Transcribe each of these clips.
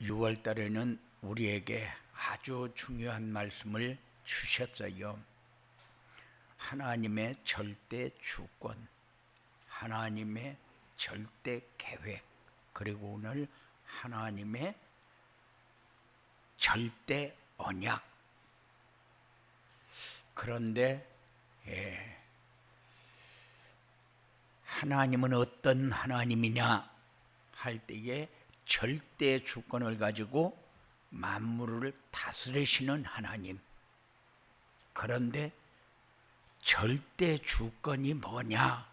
6월 달에는 우리에게 아주 중요한 말씀을 주셨어요. 하나님의 절대 주권, 하나님의 절대 계획, 그리고 오늘 하나님의 절대 언약. 그런데 하나님은 어떤 하나님이냐 할 때에 절대 주권을 가지고 만물을 다스리시는 하나님. 그런데 절대 주권이 뭐냐?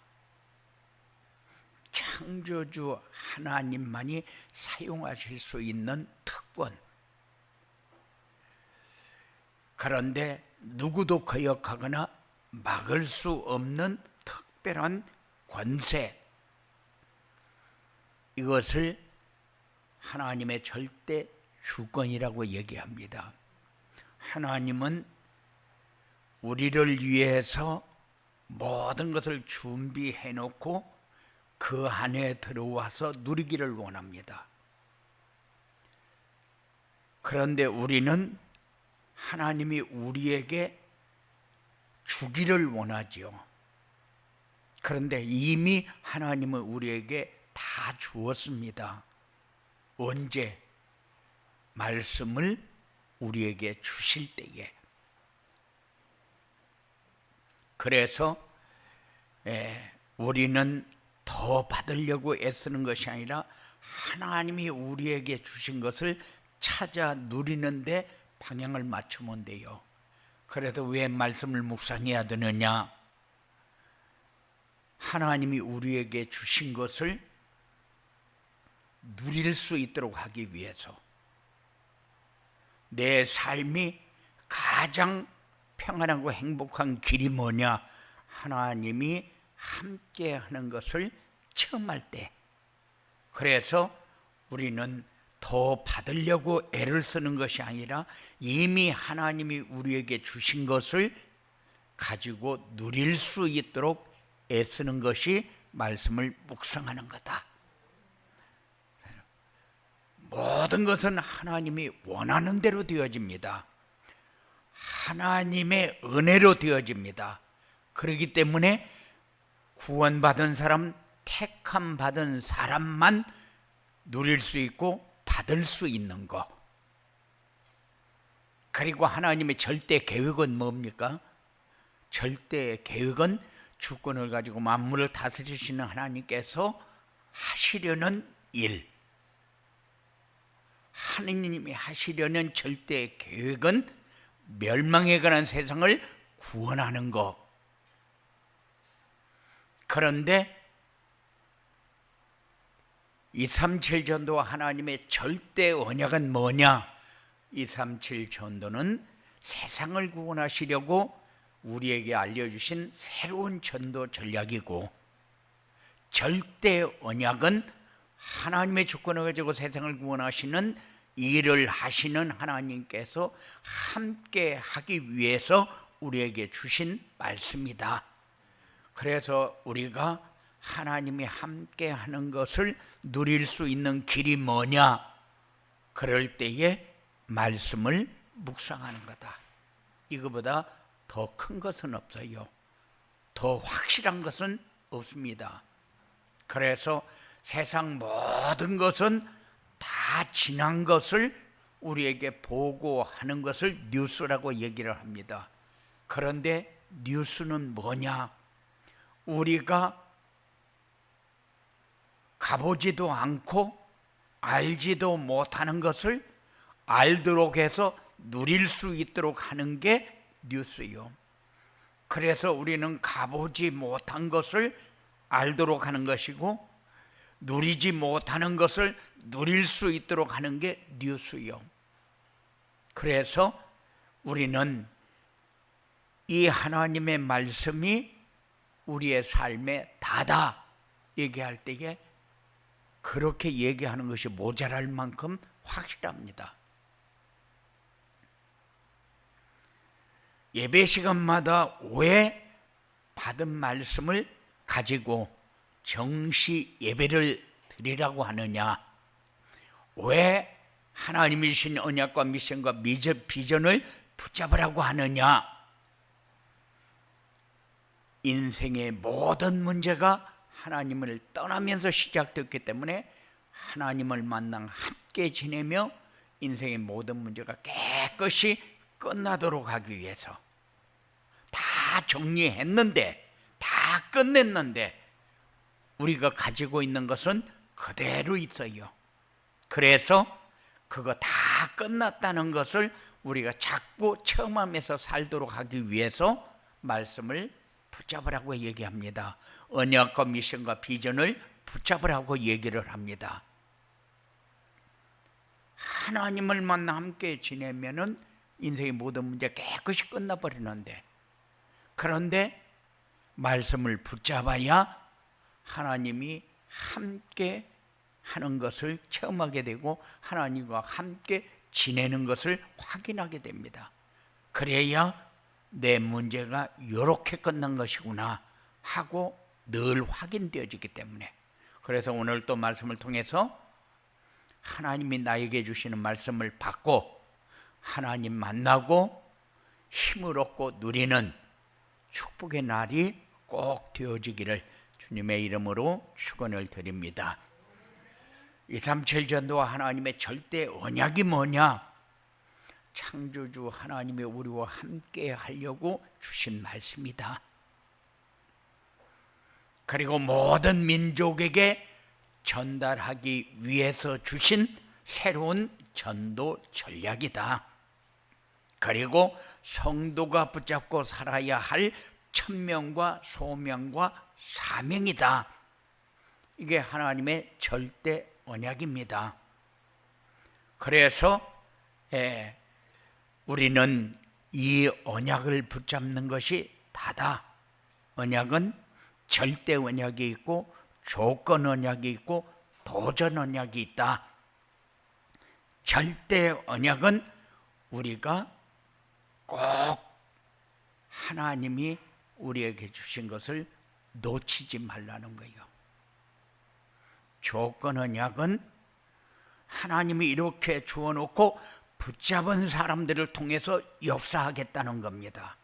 창조주 하나님만이 사용하실 수 있는 특권. 그런데 누구도 거역하거나 막을 수 없는 특별한 권세. 이것을 하나님의 절대 주권이라고 얘기합니다. 하나님은 우리를 위해서 모든 것을 준비해 놓고 그 안에 들어와서 누리기를 원합니다. 그런데 우리는 하나님이 우리에게 주기를 원하죠. 그런데 이미 하나님은 우리에게 다 주었습니다. 언제? 말씀을 우리에게 주실 때에. 그래서 우리는 더 받으려고 애쓰는 것이 아니라 하나님이 우리에게 주신 것을 찾아 누리는데 방향을 맞추면 돼요. 그래서 왜 말씀을 묵상해야 되느냐? 하나님이 우리에게 주신 것을 누릴 수 있도록 하기 위해서. 내 삶이 가장 평안하고 행복한 길이 뭐냐? 하나님이 함께 하는 것을 체험할 때. 그래서 우리는 더 받으려고 애를 쓰는 것이 아니라 이미 하나님이 우리에게 주신 것을 가지고 누릴 수 있도록 애쓰는 것이 말씀을 묵상하는 거다. 모든 것은 하나님이 원하는 대로 되어집니다. 하나님의 은혜로 되어집니다. 그렇기 때문에 구원받은 사람, 택함 받은 사람만 누릴 수 있고 받을 수 있는 것. 그리고 하나님의 절대 계획은 뭡니까? 절대 계획은 주권을 가지고 만물을 다스리시는 하나님께서 하시려는 일. 하느님이 하시려는 절대 계획은 멸망에 관한 세상을 구원하는 것. 그런데 237 전도와 하나님의 절대 언약은 뭐냐? 237 전도는 세상을 구원하시려고 우리에게 알려주신 새로운 전도 전략이고, 절대 언약은 하나님의 주권을 가지고 세상을 구원하시는 일을 하시는 하나님께서 함께 하기 위해서 우리에게 주신 말씀이다. 그래서 우리가 하나님이 함께 하는 것을 누릴 수 있는 길이 뭐냐? 그럴 때에 말씀을 묵상하는 거다. 이거보다 더 큰 것은 없어요. 더 확실한 것은 없습니다. 그래서 세상 모든 것은 다 지난 것을 우리에게 보고하는 것을 뉴스라고 얘기를 합니다. 그런데 뉴스는 뭐냐? 우리가 가보지도 않고 알지도 못하는 것을 알도록 해서 누릴 수 있도록 하는 게 뉴스요. 그래서 우리는 가보지 못한 것을 알도록 하는 것이고, 누리지 못하는 것을 누릴 수 있도록 하는 게 뉴스요. 그래서 우리는 이 하나님의 말씀이 우리의 삶에 다다 얘기할 때에 그렇게 얘기하는 것이 모자랄 만큼 확실합니다. 예배 시간마다 왜 받은 말씀을 가지고 정시 예배를 드리라고 하느냐? 왜 하나님이 주신 언약과 미션과 비전을 붙잡으라고 하느냐? 인생의 모든 문제가 하나님을 떠나면서 시작됐기 때문에 하나님을 만나 함께 지내며 인생의 모든 문제가 깨끗이 끝나도록 하기 위해서 다 정리했는데, 다 끝냈는데 우리가 가지고 있는 것은 그대로 있어요. 그래서 그거 다 끝났다는 것을 우리가 자꾸 체험하면서 살도록 하기 위해서 말씀을 붙잡으라고 얘기합니다. 언약과 미션과 비전을 붙잡으라고 얘기를 합니다. 하나님을 만나 함께 지내면은 인생의 모든 문제 깨끗이 끝나버리는데, 그런데 말씀을 붙잡아야 하나님이 함께 하는 것을 체험하게 되고 하나님과 함께 지내는 것을 확인하게 됩니다. 그래야 내 문제가 이렇게 끝난 것이구나 하고 늘 확인되어지기 때문에, 그래서 오늘 또 말씀을 통해서 하나님이 나에게 주시는 말씀을 받고 하나님 만나고 힘을 얻고 누리는 축복의 날이 꼭 되어지기를 주님의 이름으로 축원을 드립니다. 237 전도와 하나님의 절대 언약이 뭐냐? 창조주 하나님이 우리와 함께 하려고 주신 말씀이다. 그리고 모든 민족에게 전달하기 위해서 주신 새로운 전도 전략이다. 그리고 성도가 붙잡고 살아야 할 천명과 소명과 사명이다. 이게 하나님의 절대 언약입니다. 그래서 우리는 이 언약을 붙잡는 것이 다다. 언약은 절대 언약이 있고 조건 언약이 있고 도전 언약이 있다. 절대 언약은 우리가 꼭 하나님이 우리에게 주신 것을 놓치지 말라는 거예요. 조건 언약은 하나님이 이렇게 주어놓고 붙잡은 사람들을 통해서 역사하겠다는 겁니다.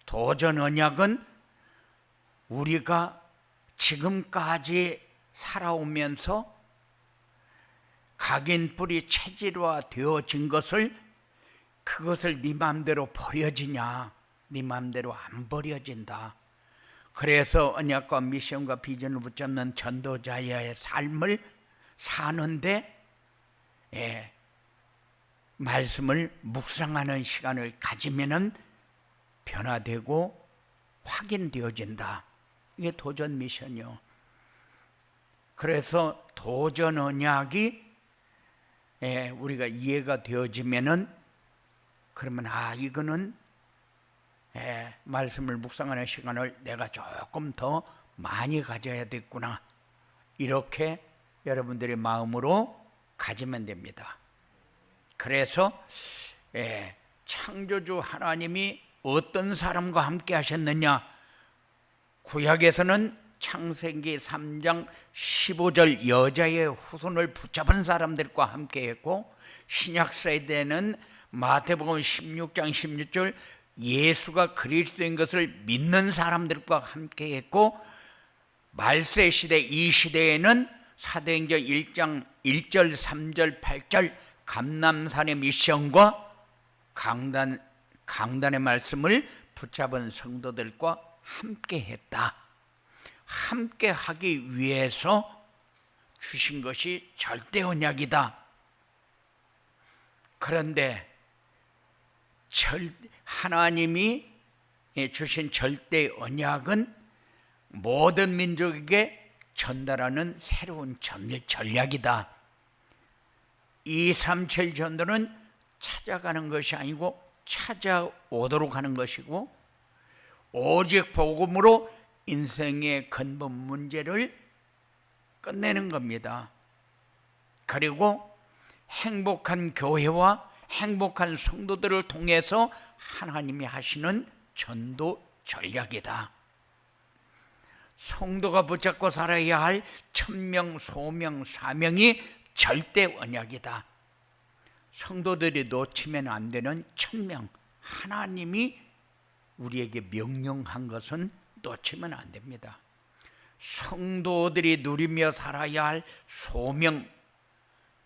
도전 언약은 우리가 지금까지 살아오면서 각인뿔이 체질화 되어진 것을, 그것을 네 마음대로 버려지냐? 네 마음대로 안 버려진다. 그래서 언약과 미션과 비전을 붙잡는 전도자의 삶을 사는데 말씀을 묵상하는 시간을 가지면은 변화되고 확인되어진다. 이게 도전 미션이요. 그래서 도전 언약이 우리가 이해가 되어지면은, 그러면 이거는 말씀을 묵상하는 시간을 내가 조금 더 많이 가져야 되겠구나, 이렇게 여러분들의 마음으로 가지면 됩니다. 그래서 창조주 하나님이 어떤 사람과 함께 하셨느냐? 구약에서는 창세기 3장 15절 여자의 후손을 붙잡은 사람들과 함께 했고, 신약 세대는 마태복음 16장 16절 예수가 그리스도인 것을 믿는 사람들과 함께 했고, 말세 시대 이 시대에는 사도행전 1장 1절 3절 8절 감람산의 미션과 강단의 말씀을 붙잡은 성도들과 함께 했다. 함께 하기 위해서 주신 것이 절대 언약이다. 그런데 하나님이 주신 절대 언약은 모든 민족에게 전달하는 새로운 전략이다. 237 전도는 찾아가는 것이 아니고 찾아오도록 하는 것이고, 오직 복음으로 인생의 근본 문제를 끝내는 겁니다. 그리고 행복한 교회와 행복한 성도들을 통해서 하나님이 하시는 전도 전략이다. 성도가 붙잡고 살아야 할 천명, 소명, 사명이 절대 언약이다. 성도들이 놓치면 안 되는 천명, 하나님이 우리에게 명령한 것은 놓치면 안 됩니다. 성도들이 누리며 살아야 할 소명,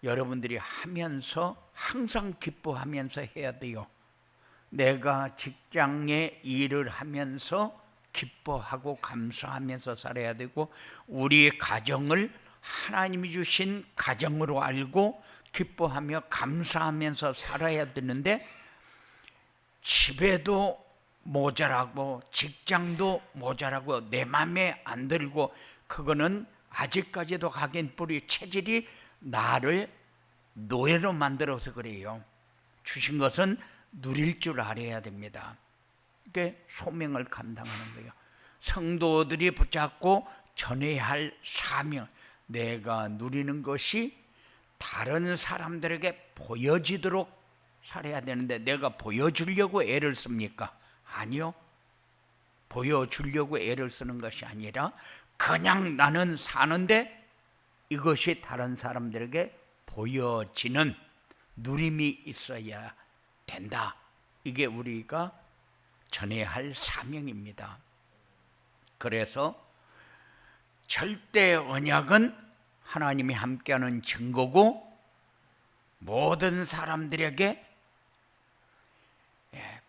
여러분들이 하면서 항상 기뻐하면서 해야 돼요. 내가 직장에 일을 하면서 기뻐하고 감사하면서 살아야 되고, 우리 가정을 하나님이 주신 가정으로 알고 기뻐하며 감사하면서 살아야 되는데, 집에도 모자라고 직장도 모자라고 내 맘에 안 들고, 그거는 아직까지도 각인뿌리 체질이 나를 노예로 만들어서 그래요. 주신 것은 누릴 줄 알아야 됩니다. 그게 소명을 감당하는 거예요. 성도들이 붙잡고 전해야 할 사명, 내가 누리는 것이 다른 사람들에게 보여지도록 살아야 되는데, 내가 보여주려고 애를 씁니까? 아니요. 보여주려고 애를 쓰는 것이 아니라 그냥 나는 사는데 이것이 다른 사람들에게 보여지는 누림이 있어야 된다. 이게 우리가 전해야 할 사명입니다. 그래서 절대 언약은 하나님이 함께하는 증거고, 모든 사람들에게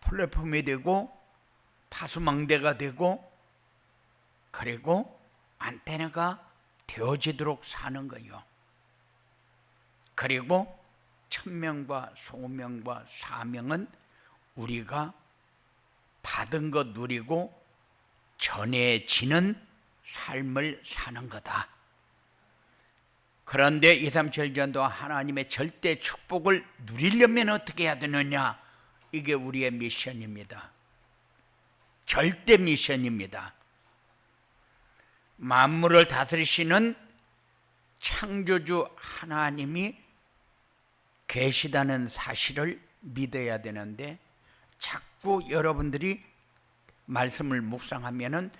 플랫폼이 되고 파수망대가 되고, 그리고 안테나가 되어지도록 사는 거예요. 그리고 천명과 소명과 사명은 우리가 받은 것 누리고 전해지는 삶을 사는 거다. 그런데 237전도 하나님의 절대 축복을 누리려면 어떻게 해야 되느냐? 이게 우리의 미션입니다. 절대 미션입니다. 만물을 다스리시는 창조주 하나님이 계시다는 사실을 믿어야 되는데, 자꾸 여러분들이 말씀을 묵상하면은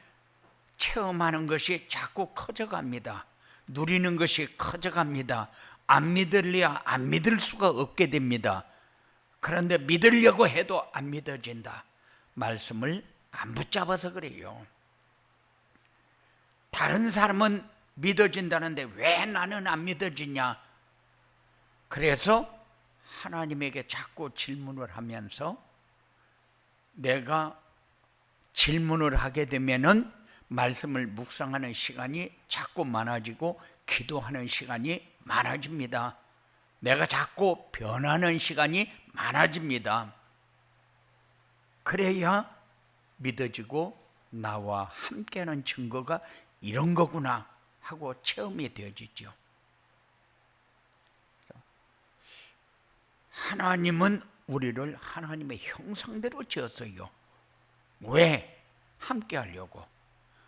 체험하는 것이 자꾸 커져갑니다. 누리는 것이 커져갑니다. 안 믿을래야 안 믿을 수가 없게 됩니다. 그런데 믿으려고 해도 안 믿어진다. 말씀을 안 붙잡아서 그래요. 다른 사람은 믿어진다는데 왜 나는 안 믿어지냐? 그래서 하나님에게 자꾸 질문을 하면서, 내가 질문을 하게 되면은 말씀을 묵상하는 시간이 자꾸 많아지고 기도하는 시간이 많아집니다. 내가 자꾸 변하는 시간이 많아집니다. 그래야 믿어지고 나와 함께하는 증거가 이런 거구나 하고 체험이 되어지죠. 하나님은 우리를 하나님의 형상대로 지었어요. 왜? 함께 하려고.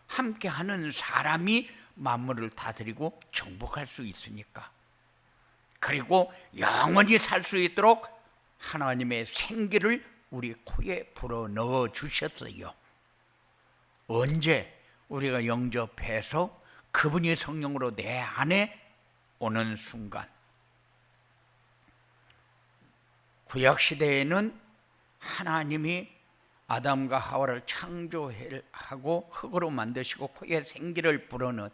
함께 하는 사람이 만물을 다스리고 정복할 수 있으니까. 그리고 영원히 살 수 있도록 하나님의 생기를 우리 코에 불어넣어 주셨어요. 언제? 우리가 영접해서 그분이 성령으로 내 안에 오는 순간. 구약시대에는 하나님이 아담과 하와를 창조하고 흙으로 만드시고 코에 생기를 불어넣은,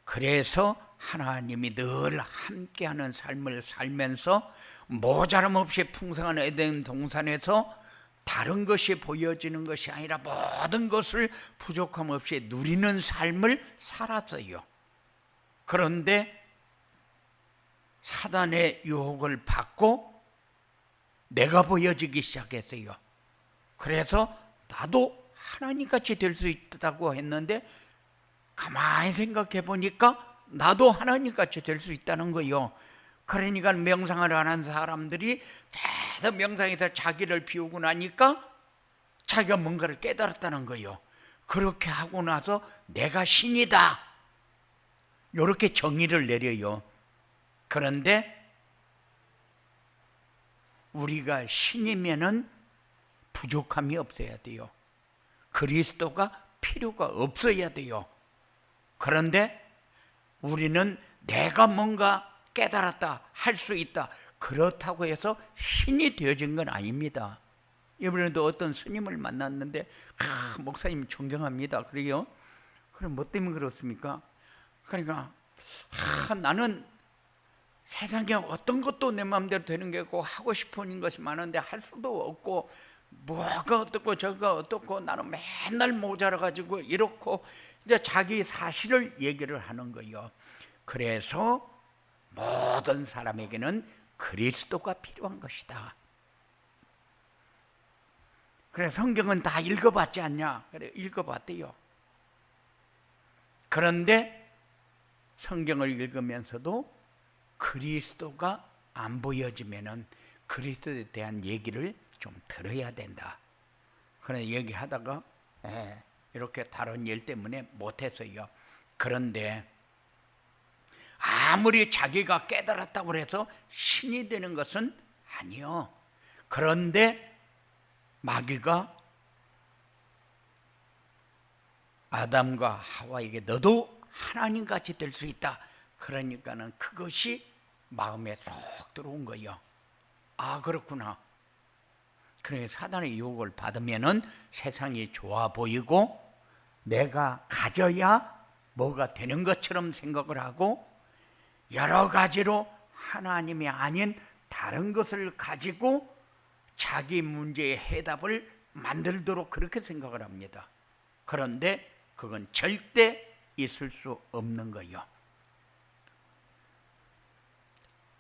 그래서 하나님이 늘 함께하는 삶을 살면서 모자람 없이 풍성한 에덴 동산에서 다른 것이 보여지는 것이 아니라 모든 것을 부족함 없이 누리는 삶을 살았어요. 그런데 사단의 유혹을 받고 내가 보여지기 시작했어요. 그래서 나도 하나님같이 될 수 있다고 했는데, 가만히 생각해 보니까 나도 하나님같이 될 수 있다는 거예요. 그러니까 명상을 안 한 사람들이 계속 명상에서 자기를 비우고 나니까 자기가 뭔가를 깨달았다는 거예요. 그렇게 하고 나서 내가 신이다, 이렇게 정의를 내려요. 그런데 우리가 신이면은 부족함이 없어야 돼요. 그리스도가 필요가 없어야 돼요. 그런데 우리는 내가 뭔가 깨달았다, 할 수 있다, 그렇다고 해서 신이 되어진 건 아닙니다. 이번에도 어떤 스님을 만났는데 목사님 존경합니다. 그래요. 그럼 뭐 때문에 그렇습니까? 그러니까 나는 세상에 어떤 것도 내 마음대로 되는 게 없고 하고 싶은 것이 많은데 할 수도 없고 뭐가 어떻고 저가 어떻고 나는 맨날 모자라 가지고 이렇고 이제 자기 사실을 얘기를 하는 거예요. 그래서 모든 사람에게는 그리스도가 필요한 것이다. 그래 성경은 다 읽어봤지 않냐? 그래 읽어봤대요. 그런데 성경을 읽으면서도 그리스도가 안 보여지면은 그리스도에 대한 얘기를 좀 들어야 된다. 그래 얘기하다가 이렇게 다른 일 때문에 못했어요. 그런데 아무리 자기가 깨달았다고 해서 신이 되는 것은 아니요. 그런데 마귀가 아담과 하와에게 너도 하나님같이 될 수 있다. 그러니까는 그것이 마음에 쏙 들어온 거예요. 아 그렇구나. 그래 사단의 유혹을 받으면은 세상이 좋아 보이고 내가 가져야 뭐가 되는 것처럼 생각을 하고 여러 가지로 하나님이 아닌 다른 것을 가지고 자기 문제의 해답을 만들도록 그렇게 생각을 합니다. 그런데 그건 절대 있을 수 없는 거예요.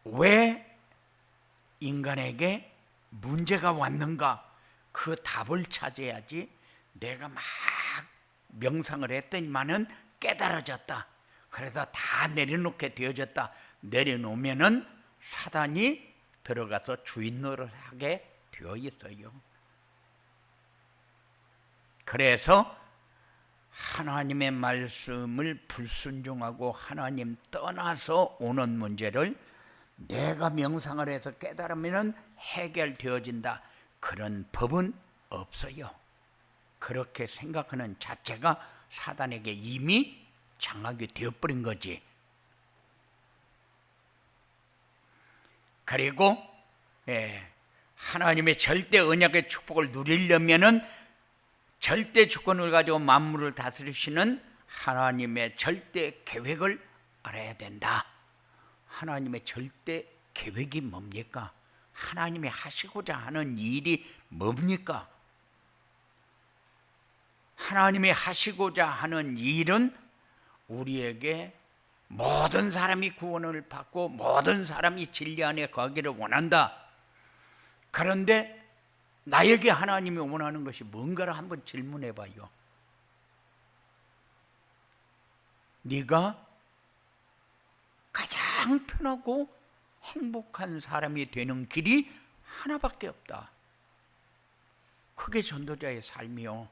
왜 인간에게 문제가 왔는가? 그 답을 찾아야지. 내가 막 명상을 했더니만은 깨달아졌다. 그래서 다 내려놓게 되어졌다. 내려놓으면은 사단이 들어가서 주인 노릇하게 되어 있어요. 그래서 하나님의 말씀을 불순종하고 하나님 떠나서 오는 문제를 내가 명상을 해서 깨달으면 해결되어진다. 그런 법은 없어요. 그렇게 생각하는 자체가 사단에게 이미 장악이 되어버린 거지. 그리고 하나님의 절대 언약의 축복을 누리려면은 절대 주권을 가지고 만물을 다스리시는 하나님의 절대 계획을 알아야 된다. 하나님의 절대 계획이 뭡니까? 하나님이 하시고자 하는 일이 뭡니까? 하나님이 하시고자 하는 일은 우리에게 모든 사람이 구원을 받고 모든 사람이 진리 안에 거하기를 원한다. 그런데 나에게 하나님이 원하는 것이 뭔가를 한번 질문해 봐요. 네가 가장 편하고 행복한 사람이 되는 길이 하나밖에 없다. 그게 전도자의 삶이요,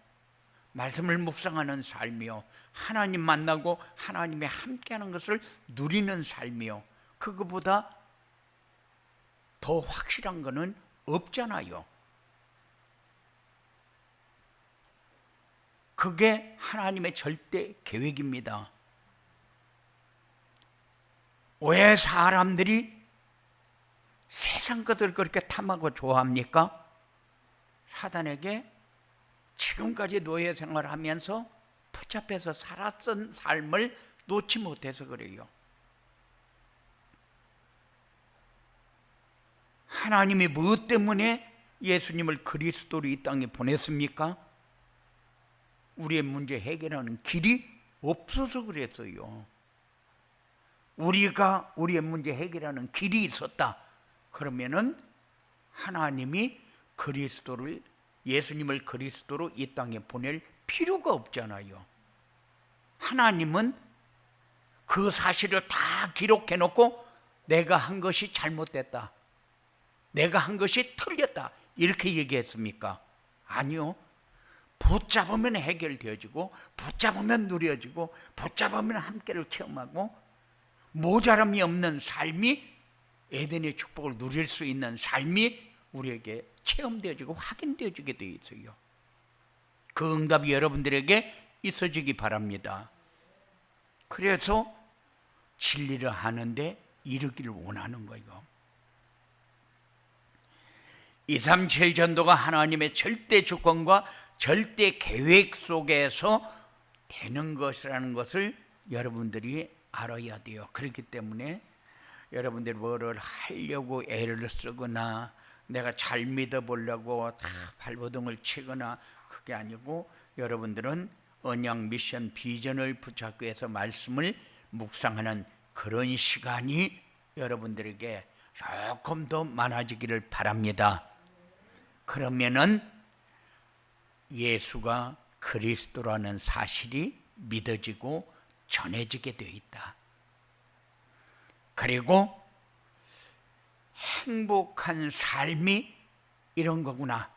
말씀을 묵상하는 삶이요, 하나님 만나고 하나님이 함께하는 것을 누리는 삶이요, 그거보다 더 확실한 거는 없잖아요. 그게 하나님의 절대 계획입니다. 왜 사람들이 세상 것을 그렇게 탐하고 좋아합니까? 사단에게 지금까지 노예 생활하면서 붙잡혀서 살았던 삶을 놓지 못해서 그래요. 하나님이 무엇 때문에 예수님을 그리스도로 이 땅에 보냈습니까? 우리의 문제 해결하는 길이 없어서 그랬어요. 우리가 우리의 문제 해결하는 길이 있었다. 그러면은 하나님이 그리스도를, 예수님을 그리스도로 이 땅에 보낼 필요가 없잖아요. 하나님은 그 사실을 다 기록해 놓고 내가 한 것이 잘못됐다, 내가 한 것이 틀렸다, 이렇게 얘기했습니까? 아니요. 붙잡으면 해결되어지고, 붙잡으면 누려지고, 붙잡으면 함께를 체험하고, 모자람이 없는 삶이, 에덴의 축복을 누릴 수 있는 삶이 우리에게 체험되어지고 확인되어지게 되어 있어요. 그 응답이 여러분들에게 있어지기 바랍니다. 그래서 진리를 하는데 이르기를 원하는 거예요. 237 전도가 하나님의 절대 주권과 절대 계획 속에서 되는 것이라는 것을 여러분들이 알아야 돼요. 그렇기 때문에 여러분들이 뭐를 하려고 애를 쓰거나 내가 잘 믿어보려고 다 발버둥을 치거나 그게 아니고, 여러분들은 언약 미션 비전을 붙잡기 위해서 말씀을 묵상하는 그런 시간이 여러분들에게 조금 더 많아지기를 바랍니다. 그러면은 예수가 그리스도라는 사실이 믿어지고 전해지게 되어 있다. 그리고 행복한 삶이 이런 거구나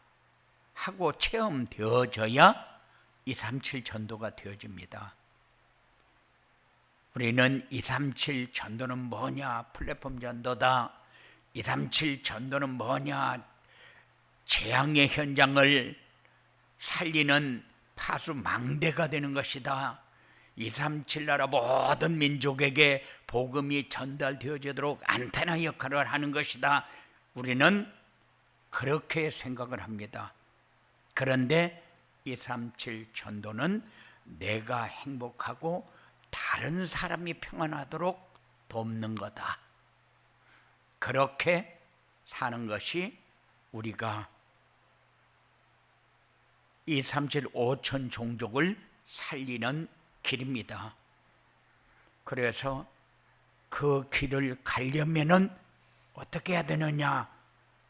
하고 체험되어져야 237 전도가 되어집니다. 우리는 237 전도는 뭐냐? 플랫폼 전도다. 237 전도는 뭐냐? 재앙의 현장을 살리는 파수망대가 되는 것이다. 237 나라 모든 민족에게 복음이 전달되어지도록 안테나 역할을 하는 것이다. 우리는 그렇게 생각을 합니다. 그런데 237 전도는 내가 행복하고 다른 사람이 평안하도록 돕는 거다. 그렇게 사는 것이 우리가 237 5천 종족을 살리는 길입니다. 그래서 그 길을 가려면은 어떻게 해야 되느냐?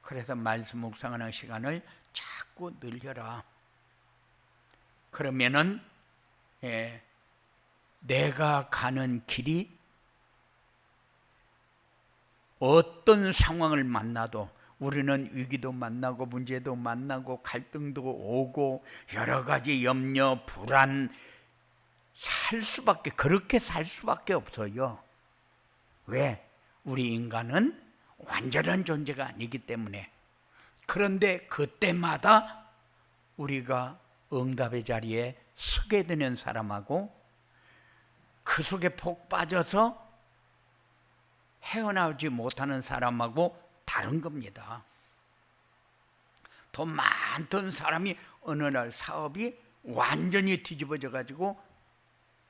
그래서 말씀 묵상하는 시간을 자꾸 늘려라. 그러면은 내가 가는 길이 어떤 상황을 만나도, 우리는 위기도 만나고 문제도 만나고 갈등도 오고 여러 가지 염려, 불안, 그렇게 살 수밖에 없어요. 왜? 우리 인간은 완전한 존재가 아니기 때문에. 그런데 그때마다 우리가 응답의 자리에 서게 되는 사람하고 그 속에 폭 빠져서 헤어나오지 못하는 사람하고 다른 겁니다. 돈 많던 사람이 어느 날 사업이 완전히 뒤집어져 가지고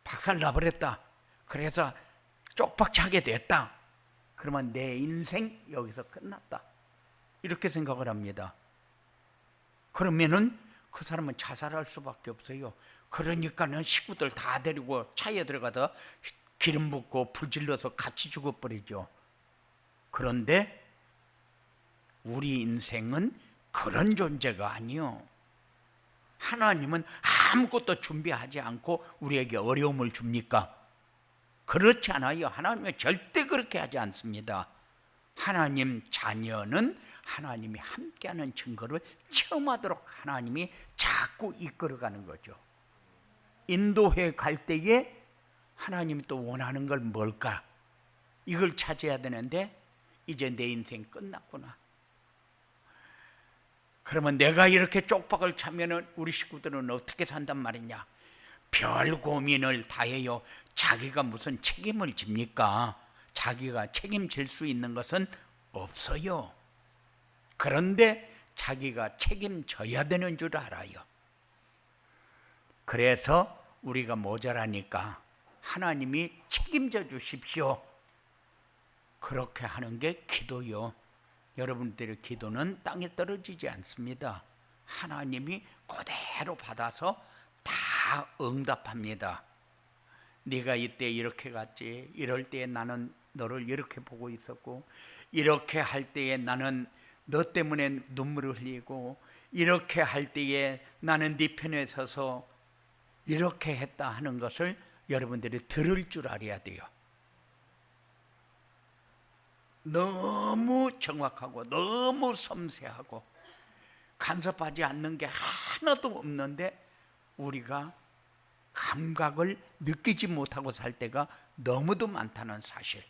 박살 나버렸다. 그래서 쪽박차게 됐다. 그러면 내 인생 여기서 끝났다. 이렇게 생각을 합니다. 그러면은 그 사람은 자살할 수밖에 없어요. 그러니까는 식구들 다 데리고 차에 들어가서 기름 붓고 불 질러서 같이 죽어버리죠. 그런데 우리 인생은 그런 존재가 아니요. 하나님은 아무것도 준비하지 않고 우리에게 어려움을 줍니까? 그렇지 않아요. 하나님은 절대 그렇게 하지 않습니다. 하나님 자녀는 하나님이 함께하는 증거를 체험하도록 하나님이 자꾸 이끌어가는 거죠. 인도해 갈 때에 하나님이 또 원하는 걸 뭘까? 이걸 찾아야 되는데 이제 내 인생 끝났구나. 그러면 내가 이렇게 쪽박을 차면은 우리 식구들은 어떻게 산단 말이냐? 별 고민을 다 해요. 자기가 무슨 책임을 집니까? 자기가 책임질 수 있는 것은 없어요. 그런데 자기가 책임져야 되는 줄 알아요. 그래서 우리가 모자라니까 하나님이 책임져 주십시오. 그렇게 하는 게 기도요. 여러분들의 기도는 땅에 떨어지지 않습니다. 하나님이 그대로 받아서 다 응답합니다. 네가 이때 이렇게 갔지, 이럴 때에 나는 너를 이렇게 보고 있었고, 이렇게 할 때에 나는 너 때문에 눈물을 흘리고, 이렇게 할 때에 나는 네 편에 서서 이렇게 했다 하는 것을 여러분들이 들을 줄 알아야 돼요. 너무 정확하고 너무 섬세하고 간섭하지 않는 게 하나도 없는데 우리가 감각을 느끼지 못하고 살 때가 너무도 많다는 사실.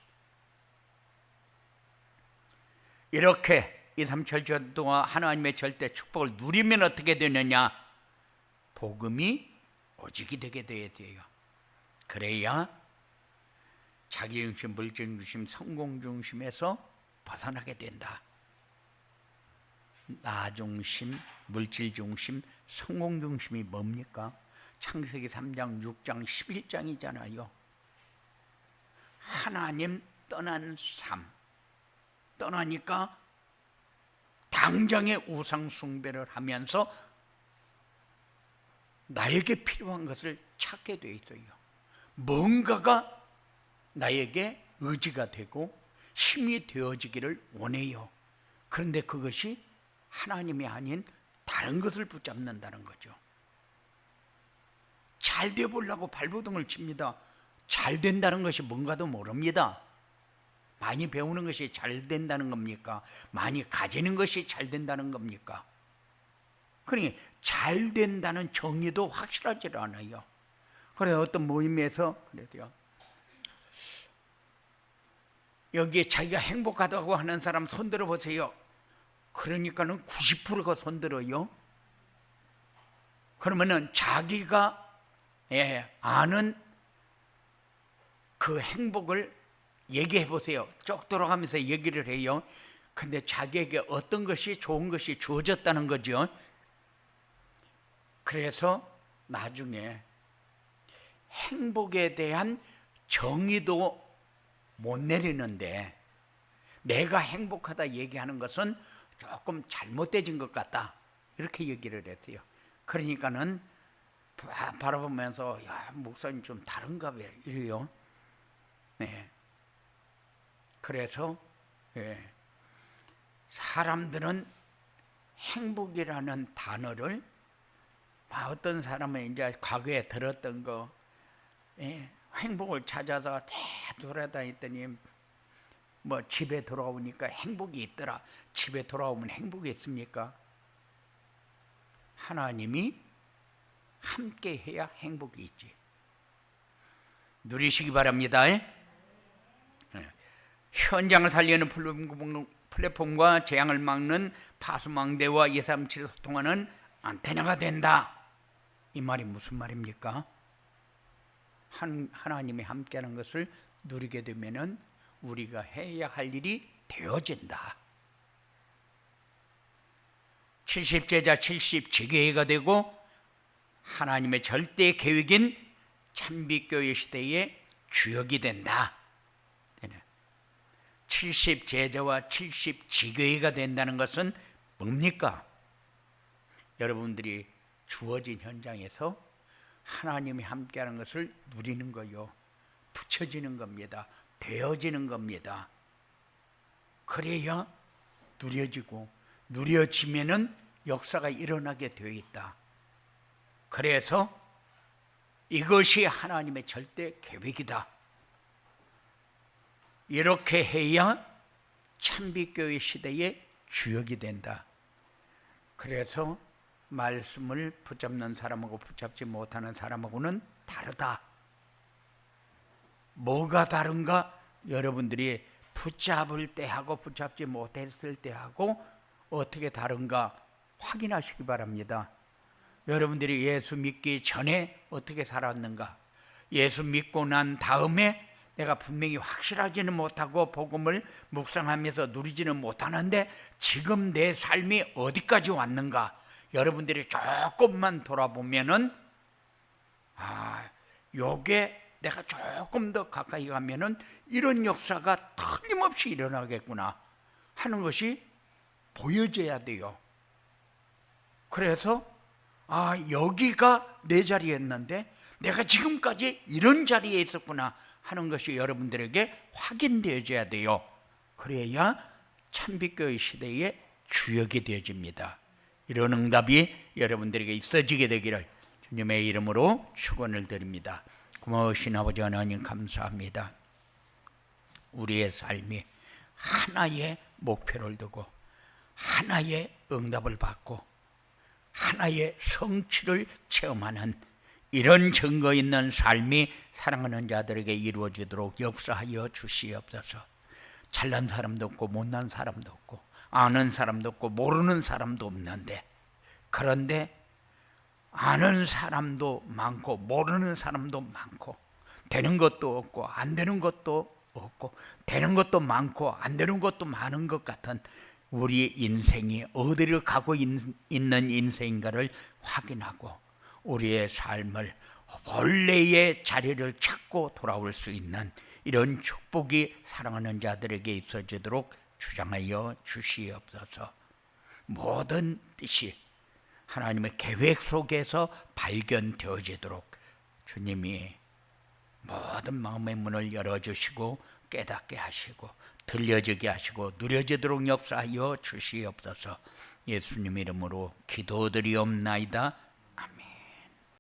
이렇게 237 전도와 하나님의 절대 축복을 누리면 어떻게 되느냐? 복음이 오직이 되게 돼야 돼요. 그래야 자기중심, 물질중심, 성공중심에서 벗어나게 된다. 나 중심, 물질 중심, 성공 중심이 뭡니까? 창세기 3장, 6장, 11장이잖아요. 하나님 떠난 삶. 떠나니까 당장의 우상 숭배를 하면서 나에게 필요한 것을 찾게 돼 있어요. 뭔가가 나에게 의지가 되고 힘이 되어지기를 원해요. 그런데 그것이 하나님이 아닌 다른 것을 붙잡는다는 거죠. 잘 돼 보려고 발버둥을 칩니다. 잘 된다는 것이 뭔가도 모릅니다. 많이 배우는 것이 잘 된다는 겁니까? 많이 가지는 것이 잘 된다는 겁니까? 그러니 잘 된다는 정의도 확실하지 않아요. 그래서 어떤 모임에서 그래도요, 여기에 자기가 행복하다고 하는 사람 손들어 보세요. 그러니까는 90%가 손들어요. 그러면은 자기가 아는 그 행복을 얘기해 보세요. 쭉 돌아가면서 얘기를 해요. 근데 자기에게 어떤 것이 좋은 것이 주어졌다는 거죠. 그래서 나중에 행복에 대한 정의도 못 내리는데 내가 행복하다 얘기하는 것은 조금 잘못되진 것 같다, 이렇게 얘기를 했어요. 그러니까는 바라보면서 야, 목사님 좀 다른가 봐, 이래요. 네. 그래서 사람들은 행복이라는 단어를 어떤 사람은 이제 과거에 들었던 거, 행복을 찾아서 돌아다녔더니 뭐 집에 돌아오니까 행복이 있더라. 집에 돌아오면 행복이 있습니까? 하나님이 함께 해야 행복이 있지. 누리시기 바랍니다. 현장을 살리는 플랫폼과 재앙을 막는 파수망대와 237을 소통하는 안테나가 된다. 이 말이 무슨 말입니까? 하나님이 함께하는 것을 누리게 되면은 우리가 해야 할 일이 되어진다. 70제자 70지교회가 되고 하나님의 절대 계획인 참빛교회 시대의 주역이 된다. 70제자와 70지교회가 된다는 것은 뭡니까? 여러분들이 주어진 현장에서 하나님이 함께하는 것을 누리는 거요. 붙여지는 겁니다. 되어지는 겁니다. 그래야 누려지고, 누려지면은 역사가 일어나게 되어 있다. 그래서 이것이 하나님의 절대 계획이다. 이렇게 해야 참빛교회 시대의 주역이 된다. 그래서 말씀을 붙잡는 사람하고 붙잡지 못하는 사람하고는 다르다. 뭐가 다른가? 여러분들이 붙잡을 때하고 붙잡지 못했을 때하고 어떻게 다른가 확인하시기 바랍니다. 여러분들이 예수 믿기 전에 어떻게 살았는가? 예수 믿고 난 다음에 내가 분명히 확실하지는 못하고 복음을 묵상하면서 누리지는 못하는데 지금 내 삶이 어디까지 왔는가? 여러분들이 조금만 돌아보면은 요게 내가 조금 더 가까이 가면은 이런 역사가 틀림없이 일어나겠구나 하는 것이 보여져야 돼요. 그래서 여기가 내 자리였는데 내가 지금까지 이런 자리에 있었구나 하는 것이 여러분들에게 확인되어져야 돼요. 그래야 참빛교회 시대의 주역이 되어집니다. 이런 응답이 여러분들에게 있어지게 되기를 주님의 이름으로 축원을 드립니다. 고마우신 아버지 하나님 감사합니다. 우리의 삶이 하나의 목표를 두고 하나의 응답을 받고 하나의 성취를 체험하는 이런 증거 있는 삶이 사랑하는 자들에게 이루어지도록 역사하여 주시옵소서. 잘난 사람도 없고 못난 사람도 없고 아는 사람도 없고 모르는 사람도 없는데, 그런데 아는 사람도 많고 모르는 사람도 많고 되는 것도 없고 안 되는 것도 없고 되는 것도 많고 안 되는 것도 많은 것 같은 우리 인생이 어디를 가고 있는 인생인가를 확인하고 우리의 삶을 본래의 자리를 찾고 돌아올 수 있는 이런 축복이 사랑하는 자들에게 있어지도록 주장하여 주시옵소서. 모든 뜻이 하나님의 계획 속에서 발견되어지도록 주님이 모든 마음의 문을 열어주시고 깨닫게 하시고 들려지게 하시고 누려지도록 역사하여 주시옵소서. 예수님 이름으로 기도드리옵나이다.